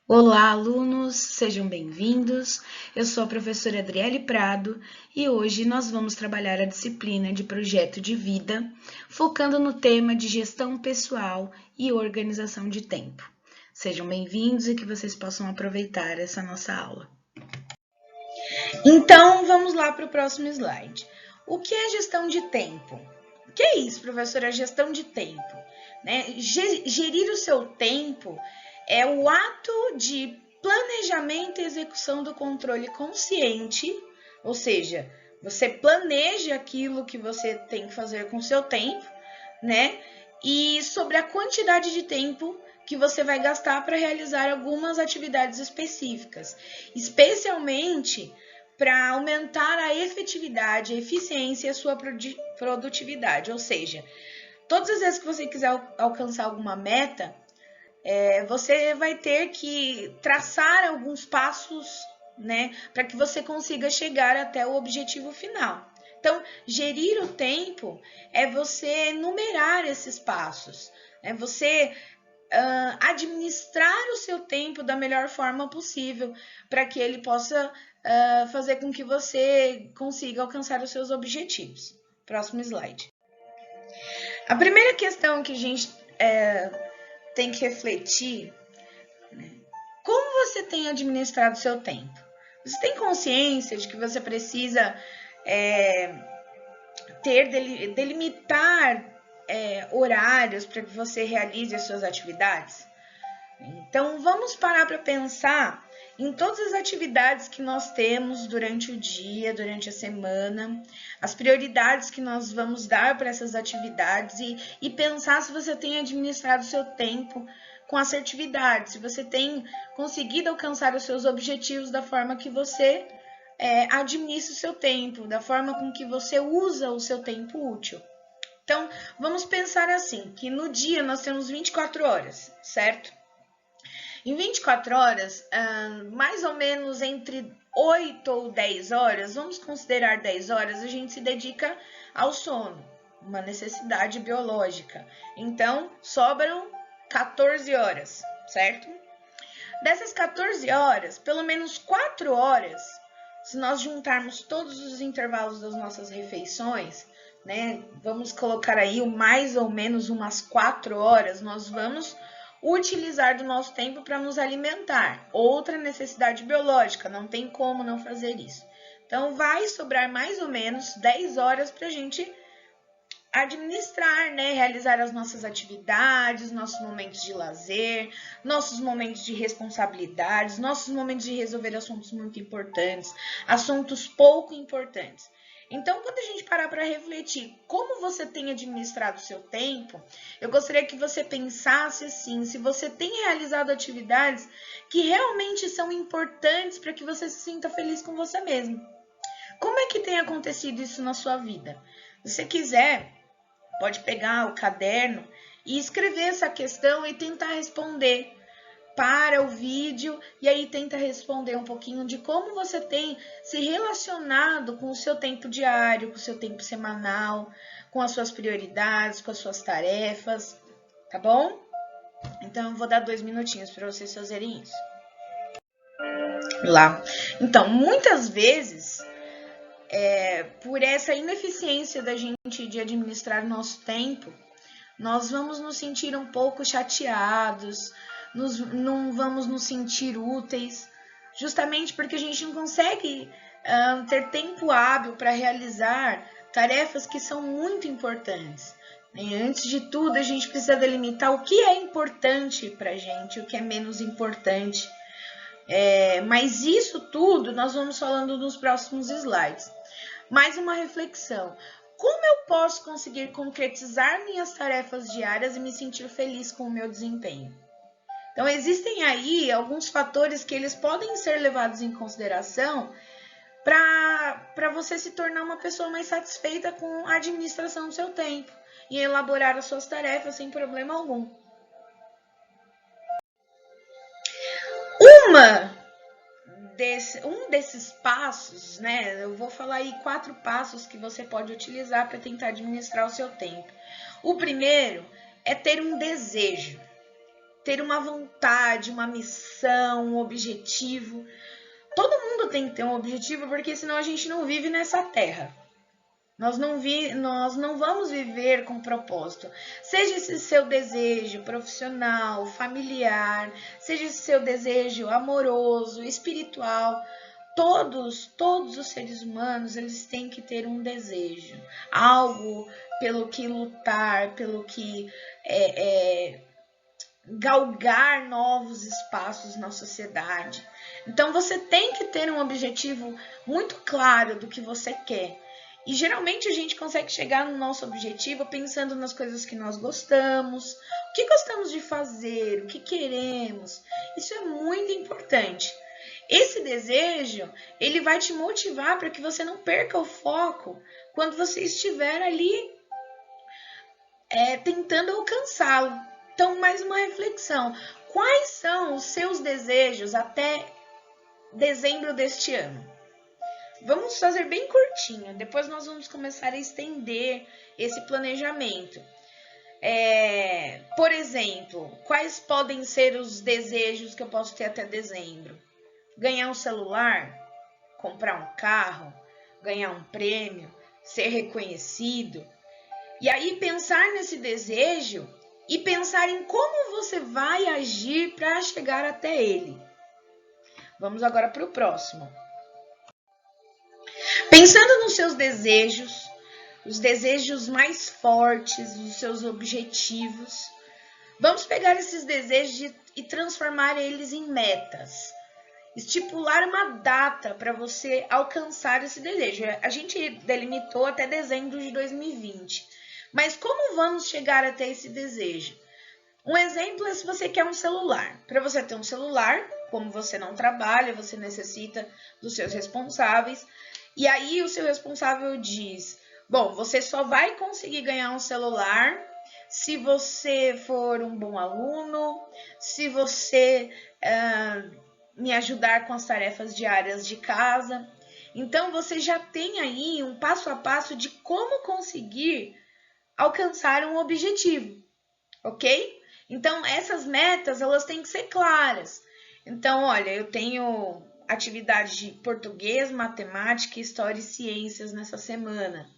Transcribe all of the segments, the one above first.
Olá, alunos, sejam bem-vindos. Eu sou a professora Adriele Prado e hoje nós vamos trabalhar a disciplina de projeto de vida, focando no tema de gestão pessoal e organização de tempo. Sejam bem-vindos e que vocês possam aproveitar essa nossa aula. Então, vamos lá para o próximo slide. O que é gestão de tempo? O que é isso, professora? Gestão de tempo, né? Gerir o seu tempo é o ato de planejamento e execução do controle consciente, ou seja, você planeja aquilo que você tem que fazer com o seu tempo, né? E sobre a quantidade de tempo que você vai gastar para realizar algumas atividades específicas, especialmente para aumentar a efetividade, a eficiência e a sua produtividade. Ou seja, todas as vezes que você quiser alcançar alguma meta, você vai ter que traçar alguns passos, né, para que você consiga chegar até o objetivo final. Então, gerir o tempo é você numerar esses passos, é você administrar o seu tempo da melhor forma possível para que ele possa fazer com que você consiga alcançar os seus objetivos. Próximo slide. A primeira questão que a gente tem que refletir, né? Como você tem administrado o seu tempo? Você tem consciência de que você precisa delimitar horários para que você realize as suas atividades? Então, vamos parar para pensar em todas as atividades que nós temos durante o dia, durante a semana, as prioridades que nós vamos dar para essas atividades e pensar se você tem administrado o seu tempo com assertividade, se você tem conseguido alcançar os seus objetivos da forma que você administra o seu tempo, da forma com que você usa o seu tempo útil. Então, vamos pensar assim, que no dia nós temos 24 horas, certo? Em 24 horas, mais ou menos entre 8 ou 10 horas, vamos considerar 10 horas, a gente se dedica ao sono, uma necessidade biológica. Então, sobram 14 horas, certo? Dessas 14 horas, pelo menos 4 horas, se nós juntarmos todos os intervalos das nossas refeições, né, vamos colocar aí mais ou menos umas 4 horas, nós vamos utilizar do nosso tempo para nos alimentar. Outra necessidade biológica, não tem como não fazer isso. Então, vai sobrar mais ou menos 10 horas para a gente administrar, né? Realizar as nossas atividades, nossos momentos de lazer, nossos momentos de responsabilidades, nossos momentos de resolver assuntos muito importantes, assuntos pouco importantes. Então, quando a gente parar para refletir como você tem administrado o seu tempo, eu gostaria que você pensasse assim, se você tem realizado atividades que realmente são importantes para que você se sinta feliz com você mesmo. Como é que tem acontecido isso na sua vida? Se você quiser, pode pegar o caderno e escrever essa questão e tentar responder. Para o vídeo e aí tenta responder um pouquinho de como você tem se relacionado com o seu tempo diário, com o seu tempo semanal, com as suas prioridades, com as suas tarefas, tá bom? Então, eu vou dar 2 minutinhos para vocês fazerem isso. Lá. Então, muitas vezes, por essa ineficiência da gente de administrar nosso tempo, nós vamos nos sentir um pouco chateados, não vamos nos sentir úteis, justamente porque a gente não consegue ter tempo hábil para realizar tarefas que são muito importantes. E antes de tudo, a gente precisa delimitar o que é importante para a gente, o que é menos importante. Mas isso tudo nós vamos falando nos próximos slides. Mais uma reflexão. Como eu posso conseguir concretizar minhas tarefas diárias e me sentir feliz com o meu desempenho? Então, existem aí alguns fatores que eles podem ser levados em consideração para você se tornar uma pessoa mais satisfeita com a administração do seu tempo e elaborar as suas tarefas sem problema algum. Um desses passos, né? Eu vou falar aí 4 passos que você pode utilizar para tentar administrar o seu tempo. O primeiro é ter um desejo. ter uma vontade, uma missão, um objetivo. Todo mundo tem que ter um objetivo, porque senão a gente não vive nessa terra. Nós não vamos viver com propósito. Seja esse seu desejo profissional, familiar, seja esse seu desejo amoroso, espiritual. Todos os seres humanos, eles têm que ter um desejo. Algo pelo que lutar, pelo que galgar novos espaços na sociedade. Então, você tem que ter um objetivo muito claro do que você quer. E geralmente a gente consegue chegar no nosso objetivo pensando nas coisas que nós gostamos, o que gostamos de fazer, o que queremos. Isso é muito importante. Esse desejo, ele vai te motivar para que você não perca o foco quando você estiver ali tentando alcançá-lo. Então, mais uma reflexão. Quais são os seus desejos até dezembro deste ano? Vamos fazer bem curtinho, depois nós vamos começar a estender esse planejamento. Por exemplo, quais podem ser os desejos que eu posso ter até dezembro? Ganhar um celular, comprar um carro, ganhar um prêmio, ser reconhecido. E aí pensar nesse desejo e pensar em como você vai agir para chegar até ele. Vamos agora para o próximo. Pensando nos seus desejos, os desejos mais fortes, os seus objetivos, vamos pegar esses desejos e transformar eles em metas. Estipular uma data para você alcançar esse desejo. A gente delimitou até dezembro de 2020. Mas como vamos chegar até esse desejo? Um exemplo é se você quer um celular. Para você ter um celular, como você não trabalha, você necessita dos seus responsáveis. E aí o seu responsável diz, bom, você só vai conseguir ganhar um celular se você for um bom aluno, se você me ajudar com as tarefas diárias de casa. Então, você já tem aí um passo a passo de como conseguir alcançar um objetivo, ok? Então, essas metas, elas têm que ser claras. Então, olha, eu tenho atividade de português, matemática, história e ciências nessa semana.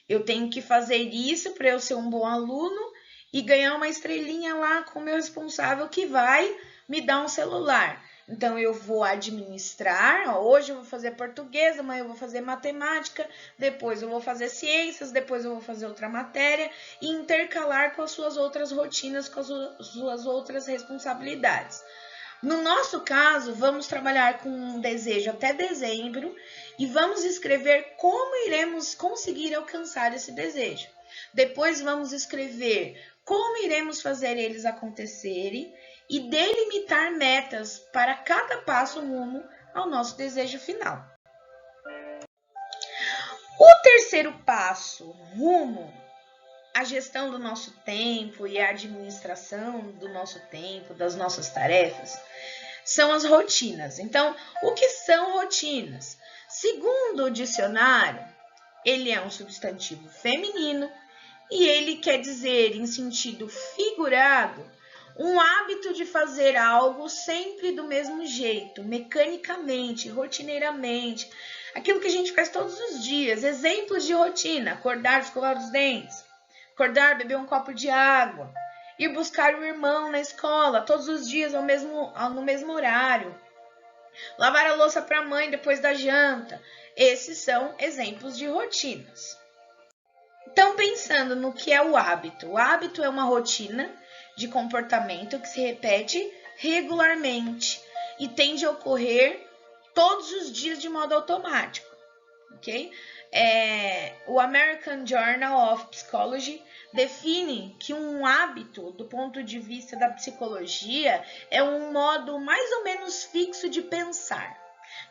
Eu tenho que fazer isso para eu ser um bom aluno e ganhar uma estrelinha lá com o meu responsável que vai me dar um celular. Então, eu vou administrar, hoje eu vou fazer português, amanhã eu vou fazer matemática, depois eu vou fazer ciências, depois eu vou fazer outra matéria e intercalar com as suas outras rotinas, com as suas outras responsabilidades. No nosso caso, vamos trabalhar com um desejo até dezembro e vamos escrever como iremos conseguir alcançar esse desejo. Depois vamos escrever como iremos fazer eles acontecerem e delimitar metas para cada passo rumo ao nosso desejo final. O terceiro passo rumo à gestão do nosso tempo e à administração do nosso tempo, das nossas tarefas, são as rotinas. Então, o que são rotinas? Segundo o dicionário, ele é um substantivo feminino e ele quer dizer, em sentido figurado, um hábito de fazer algo sempre do mesmo jeito, mecanicamente, rotineiramente, aquilo que a gente faz todos os dias. Exemplos de rotina: acordar, escovar os dentes, acordar, beber um copo de água, ir buscar o irmão na escola todos os dias no mesmo horário, lavar a louça para a mãe depois da janta. Esses são exemplos de rotinas. Então, pensando no que é o hábito é uma rotina de comportamento que se repete regularmente e tende a ocorrer todos os dias de modo automático, ok? O American Journal of Psychology define que um hábito, do ponto de vista da psicologia, é um modo mais ou menos fixo de pensar,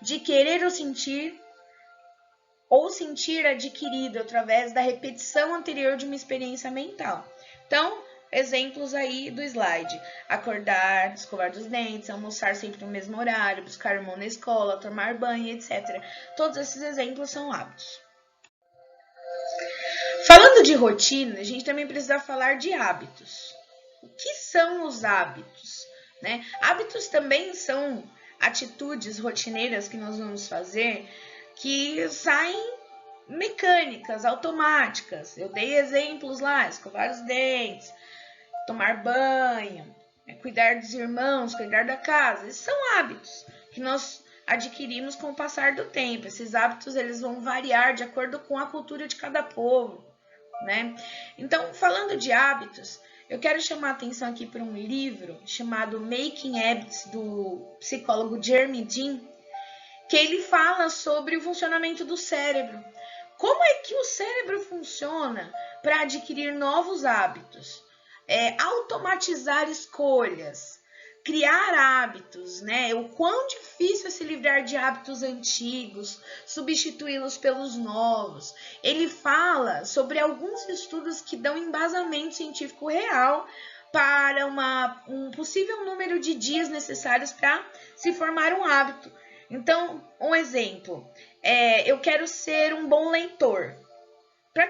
de querer ou sentir adquirido através da repetição anterior de uma experiência mental. Então, exemplos aí do slide: acordar, escovar os dentes, almoçar sempre no mesmo horário, buscar o irmão na escola, tomar banho, etc. Todos esses exemplos são hábitos. Falando de rotina, a gente também precisa falar de hábitos. O que são os hábitos, né? Hábitos também são atitudes rotineiras que nós vamos fazer que saem mecânicas, automáticas. Eu dei exemplos lá: escovar os dentes, tomar banho, cuidar dos irmãos, cuidar da casa. Esses são hábitos que nós adquirimos com o passar do tempo. Esses hábitos eles vão variar de acordo com a cultura de cada povo, né? Então, falando de hábitos, eu quero chamar a atenção aqui para um livro chamado Making Habits, do psicólogo Jeremy Dean, que ele fala sobre o funcionamento do cérebro. Como é que o cérebro funciona para adquirir novos hábitos? Automatizar escolhas, criar hábitos, né? O quão difícil é se livrar de hábitos antigos, substituí-los pelos novos. Ele fala sobre alguns estudos que dão embasamento científico real para um possível número de dias necessários para se formar um hábito. Então, um exemplo, eu quero ser um bom leitor. Para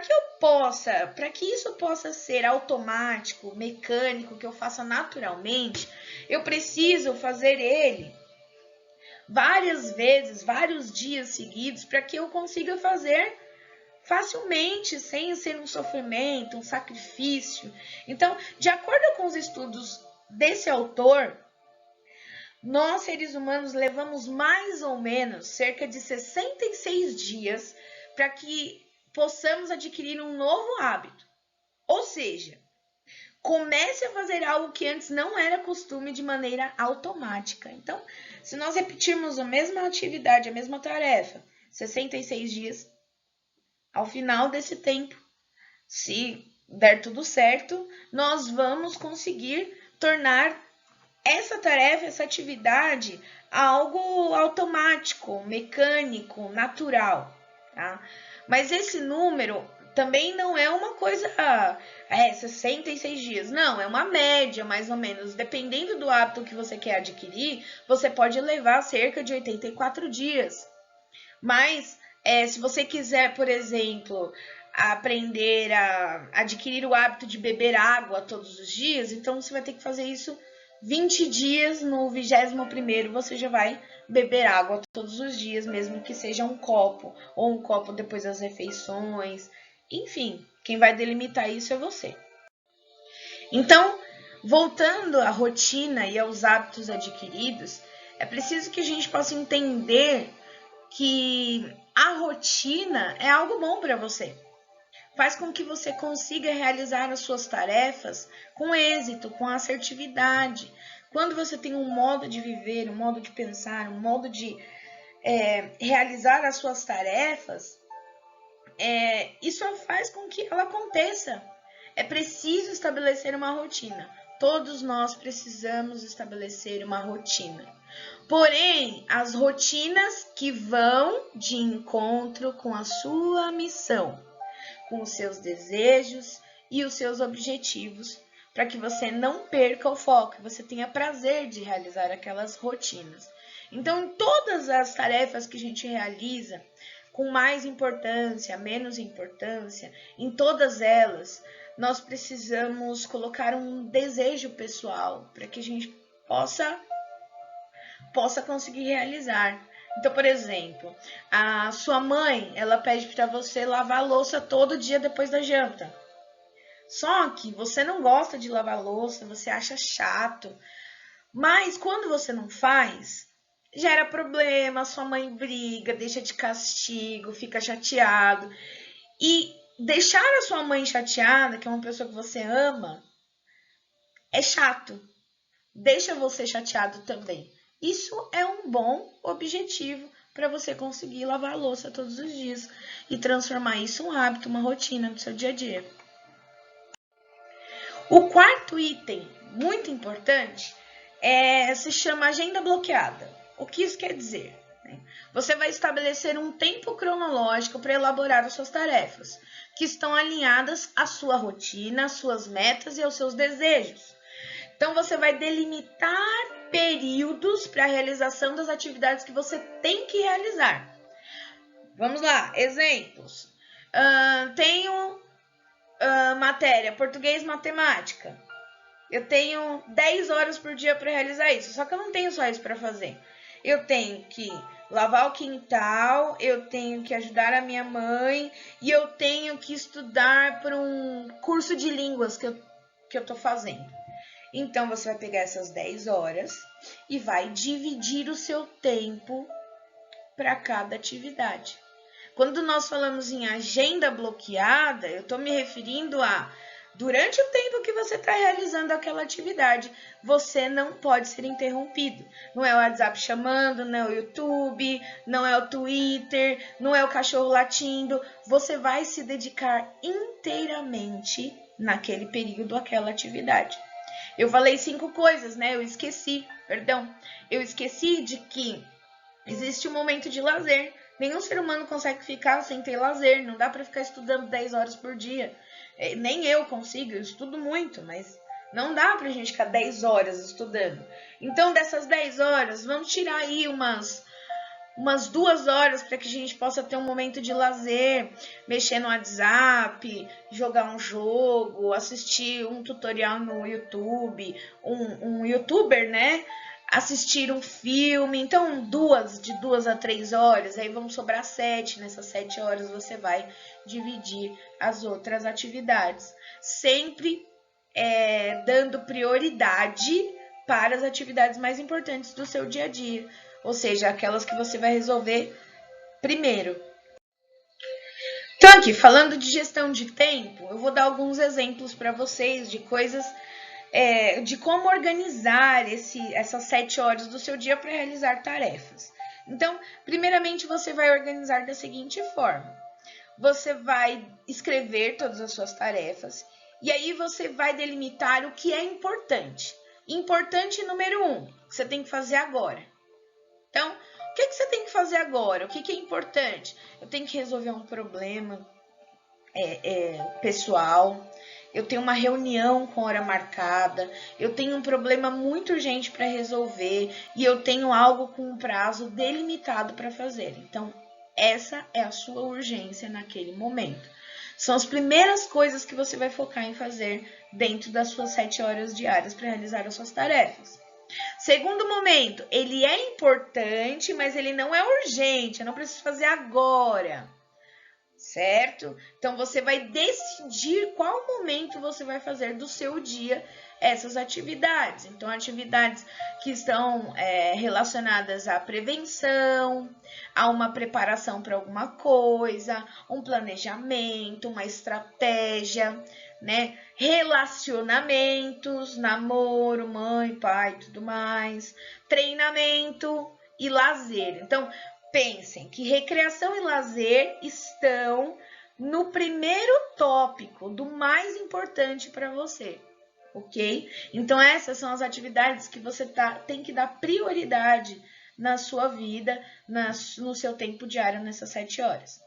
que isso possa ser automático, mecânico, que eu faça naturalmente, eu preciso fazer ele várias vezes, vários dias seguidos, para que eu consiga fazer facilmente, sem ser um sofrimento, um sacrifício. Então, de acordo com os estudos desse autor, nós, seres humanos, levamos mais ou menos cerca de 66 dias para que possamos adquirir um novo hábito. Ou seja, comece a fazer algo que antes não era costume de maneira automática. Então, se nós repetirmos a mesma atividade, a mesma tarefa, 66 dias, ao final desse tempo, se der tudo certo, nós vamos conseguir tornar essa tarefa, essa atividade, algo automático, mecânico, natural, tá? Mas esse número também não é uma coisa, 66 dias. Não, é uma média, mais ou menos. Dependendo do hábito que você quer adquirir, você pode levar cerca de 84 dias. Mas, se você quiser, por exemplo, aprender a adquirir o hábito de beber água todos os dias, então você vai ter que fazer isso 20 dias. No 21º você já vai beber água todos os dias, mesmo que seja um copo, ou um copo depois das refeições. Enfim, quem vai delimitar isso é você. Então, voltando à rotina e aos hábitos adquiridos, é preciso que a gente possa entender que a rotina é algo bom para você. Faz com que você consiga realizar as suas tarefas com êxito, com assertividade. Quando você tem um modo de viver, um modo de pensar, um modo de realizar as suas tarefas, isso faz com que ela aconteça. É preciso estabelecer uma rotina. Todos nós precisamos estabelecer uma rotina. Porém, as rotinas que vão de encontro com a sua missão, com os seus desejos e os seus objetivos, para que você não perca o foco, você tenha prazer de realizar aquelas rotinas. Então, em todas as tarefas que a gente realiza, com mais importância, menos importância, em todas elas, nós precisamos colocar um desejo pessoal para que a gente possa conseguir realizar. Então, por exemplo, a sua mãe, ela pede para você lavar a louça todo dia depois da janta. Só que você não gosta de lavar a louça, você acha chato. Mas quando você não faz, gera problema, sua mãe briga, deixa de castigo, fica chateado. E deixar a sua mãe chateada, que é uma pessoa que você ama, é chato. Deixa você chateado também. Isso é um bom objetivo para você conseguir lavar a louça todos os dias e transformar isso em um hábito, uma rotina do seu dia a dia. O quarto item, muito importante, se chama agenda bloqueada. O que isso quer dizer? Você vai estabelecer um tempo cronológico para elaborar as suas tarefas, que estão alinhadas à sua rotina, às suas metas e aos seus desejos. Então, você vai delimitar períodos para a realização das atividades que você tem que realizar. Vamos lá, exemplos. Tenho matéria português, matemática. eu tenho 10 horas por dia para realizar isso. Só que eu não tenho só isso para fazer. Eu tenho que lavar o quintal, eu tenho que ajudar a minha mãe e eu tenho que estudar para um curso de línguas que eu tô fazendo. Então, você vai pegar essas 10 horas e vai dividir o seu tempo para cada atividade. Quando nós falamos em agenda bloqueada, eu estou me referindo a durante o tempo que você está realizando aquela atividade, você não pode ser interrompido. Não é o WhatsApp chamando, não é o YouTube, não é o Twitter, não é o cachorro latindo. Você vai se dedicar inteiramente naquele período àquela atividade. Eu falei 5 coisas, né? Eu esqueci de que existe um momento de lazer. Nenhum ser humano consegue ficar sem ter lazer. Não dá para ficar estudando 10 horas por dia. Nem eu consigo, eu estudo muito, mas não dá pra gente ficar 10 horas estudando. Então, dessas 10 horas, vamos tirar aí umas 2 horas para que a gente possa ter um momento de lazer, mexer no WhatsApp, jogar um jogo, assistir um tutorial no YouTube, um youtuber, né? Assistir um filme. Então, de 2 a 3 horas, aí vão sobrar 7. Nessas 7 horas você vai dividir as outras atividades. Sempre dando prioridade para as atividades mais importantes do seu dia a dia. Ou seja, aquelas que você vai resolver primeiro. Então, aqui, falando de gestão de tempo, eu vou dar alguns exemplos para vocês de coisas, de como organizar essas 7 horas do seu dia para realizar tarefas. Então, primeiramente, você vai organizar da seguinte forma. Você vai escrever todas as suas tarefas e aí você vai delimitar o que é importante. Importante número 1, que você tem que fazer agora. Então, o que você tem que fazer agora? O que é importante? Eu tenho que resolver um problema pessoal, eu tenho uma reunião com hora marcada, eu tenho um problema muito urgente para resolver e eu tenho algo com um prazo delimitado para fazer. Então, essa é a sua urgência naquele momento. São as primeiras coisas que você vai focar em fazer dentro das suas 7 horas diárias para realizar as suas tarefas. Segundo momento, ele é importante, mas ele não é urgente, eu não preciso fazer agora, certo? Então, você vai decidir qual momento você vai fazer do seu dia essas atividades. Então, atividades que estão relacionadas à prevenção, a uma preparação para alguma coisa, um planejamento, uma estratégia, né? Relacionamentos, namoro, mãe, pai, tudo mais, treinamento e lazer. Então, pensem que recreação e lazer estão no primeiro tópico do mais importante para você, ok? Então, essas são as atividades que você tem que dar prioridade na sua vida, no seu tempo diário, nessas 7 horas.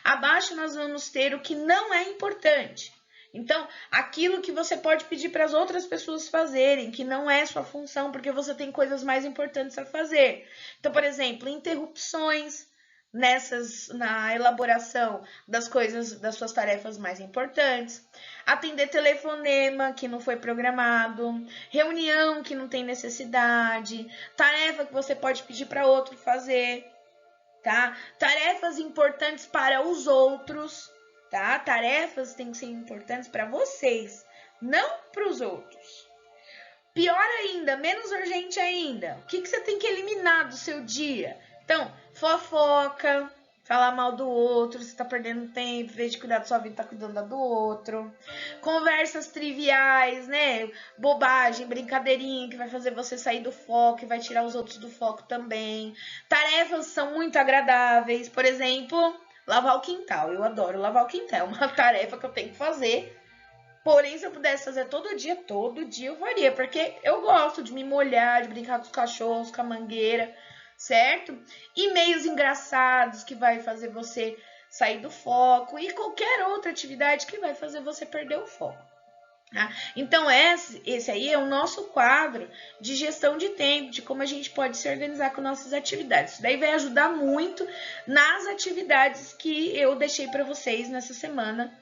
Abaixo nós vamos ter o que não é importante. Então, aquilo que você pode pedir para as outras pessoas fazerem, que não é sua função, porque você tem coisas mais importantes a fazer. Então, por exemplo, interrupções na elaboração das suas tarefas mais importantes, atender telefonema que não foi programado, reunião que não tem necessidade, tarefa que você pode pedir para outro fazer, tá? Tarefas importantes para os outros. Tá? Tarefas têm que ser importantes para vocês, não para os outros. Pior ainda, menos urgente ainda, o que você tem que eliminar do seu dia? Então, fofoca, falar mal do outro, você tá perdendo tempo, em vez de cuidar da sua vida, tá cuidando da do outro. Conversas triviais, né? Bobagem, brincadeirinha que vai fazer você sair do foco e vai tirar os outros do foco também. Tarefas são muito agradáveis, por exemplo, lavar o quintal. Eu adoro lavar o quintal, é uma tarefa que eu tenho que fazer. Porém, se eu pudesse fazer todo dia eu faria, porque eu gosto de me molhar, de brincar com os cachorros, com a mangueira, certo? E-mails engraçados que vai fazer você sair do foco e qualquer outra atividade que vai fazer você perder o foco. Tá? Então, esse aí é o nosso quadro de gestão de tempo, de como a gente pode se organizar com nossas atividades. Isso daí vai ajudar muito nas atividades que eu deixei para vocês nessa semana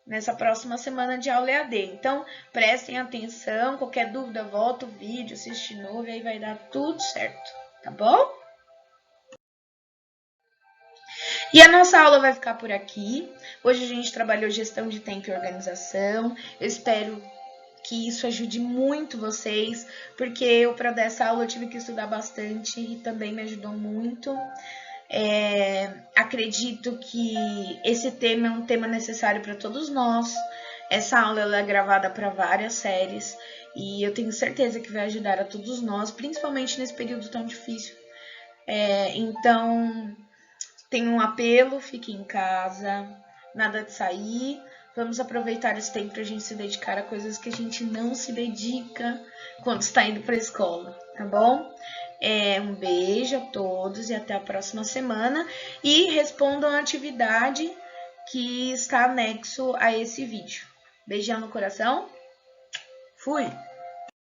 nessa próxima semana de aula EAD. Então, prestem atenção, qualquer dúvida, volta o vídeo, assiste de novo e aí vai dar tudo certo, tá bom? E a nossa aula vai ficar por aqui. Hoje a gente trabalhou gestão de tempo e organização. Eu espero que isso ajude muito vocês, porque eu, para dar essa aula, eu tive que estudar bastante e também me ajudou muito. Acredito que esse tema é um tema necessário para todos nós. Essa aula ela é gravada para várias séries e eu tenho certeza que vai ajudar a todos nós, principalmente nesse período tão difícil. Então, tem um apelo, fique em casa, nada de sair. Vamos aproveitar esse tempo para a gente se dedicar a coisas que a gente não se dedica quando está indo para a escola, tá bom? Um beijo a todos e até a próxima semana. E respondam a atividade que está anexo a esse vídeo. Beijão no coração. Fui!